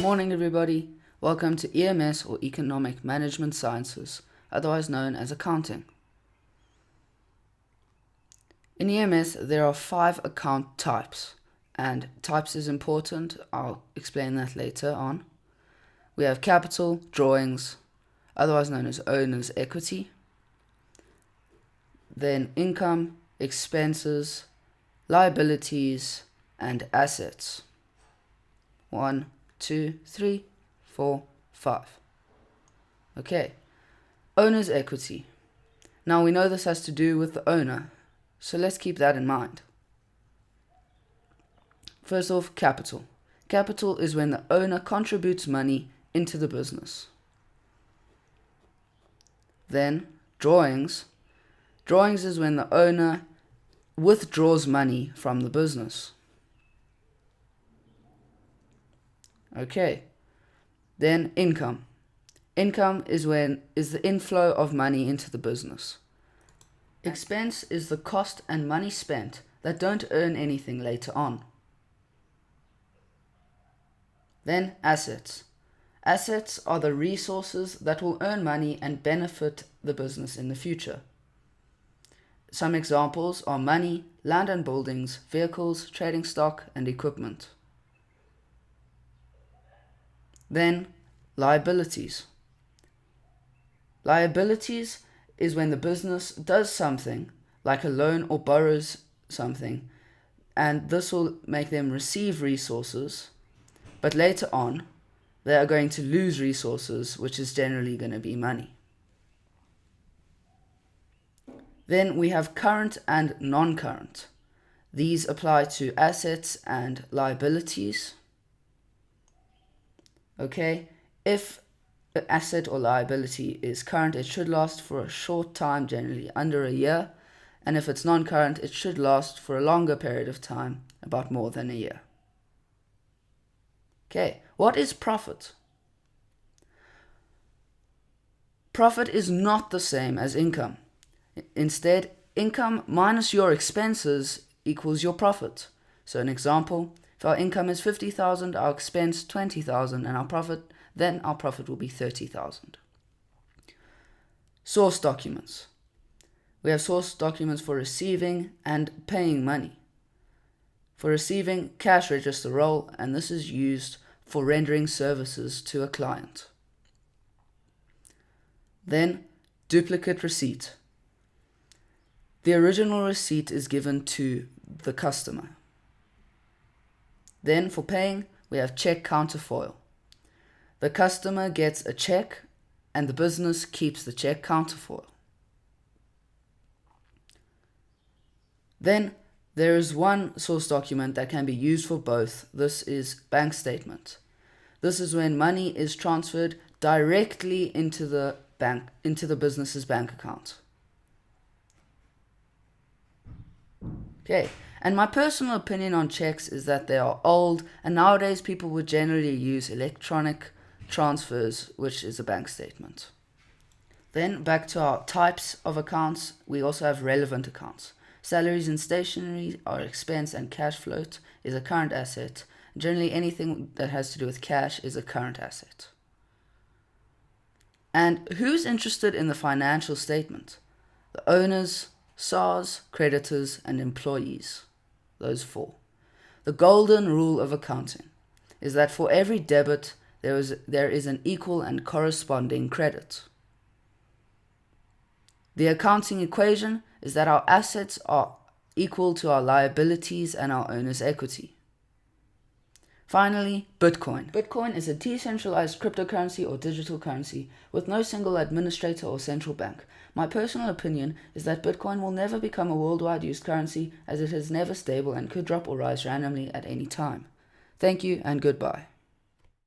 Good morning, everybody. Welcome to EMS, or Economic Management Sciences, otherwise known as accounting. In EMS, there are 5 account types, and types is important. I'll explain that later on. We have capital, drawings, otherwise known as owner's equity, then income, expenses, liabilities, and assets. 1, 2, 3, 4, 5. Okay, owner's equity. Now we know this has to do with the owner, so let's keep that in mind. First off, capital. Capital is when the owner contributes money into the business. Then, drawings. Drawings is when the owner withdraws money from the business. Okay, then income. Income is the inflow of money into the business. Expense is the cost and money spent that don't earn anything later on. Then assets. Assets are the resources that will earn money and benefit the business in the future. Some examples are money, land and buildings, vehicles, trading stock, and equipment. Then, liabilities. Liabilities is when the business does something, like a loan or borrows something, and this will make them receive resources, but later on, they are going to lose resources, which is generally going to be money. Then we have current and non-current. These apply to assets and liabilities. Okay, if an asset or liability is current, it should last for a short time, generally under a year, and if it's non-current, it should last for a longer period of time, about more than a year. Okay, what is profit? Profit is not the same as income. Instead, income minus your expenses equals your profit. So an example, if our income is 50,000, our expense 20,000, and our profit will be 30,000. Source documents. We have source documents for receiving and paying money. For receiving, cash register roll, and this is used for rendering services to a client. Then, duplicate receipt. The original receipt is given to the customer. Then for paying, we have check counterfoil. The customer gets a check and the business keeps the check counterfoil. Then there is one source document that can be used for both. This is bank statement. This is when money is transferred directly into the business's bank account. Okay, and my personal opinion on checks is that they are old, and nowadays people would generally use electronic transfers, which is a bank statement. Then back to our types of accounts, we also have relevant accounts. Salaries and stationery are expense, and cash float is a current asset. Generally, anything that has to do with cash is a current asset. And who's interested in the financial statement? The owners, SARs, creditors, and employees. Those 4. The golden rule of accounting is that for every debit, there is an equal and corresponding credit. The accounting equation is that our assets are equal to our liabilities and our owner's equity. Finally, Bitcoin. Bitcoin is a decentralized cryptocurrency or digital currency with no single administrator or central bank. My personal opinion is that Bitcoin will never become a worldwide used currency, as it is never stable and could drop or rise randomly at any time. Thank you and goodbye.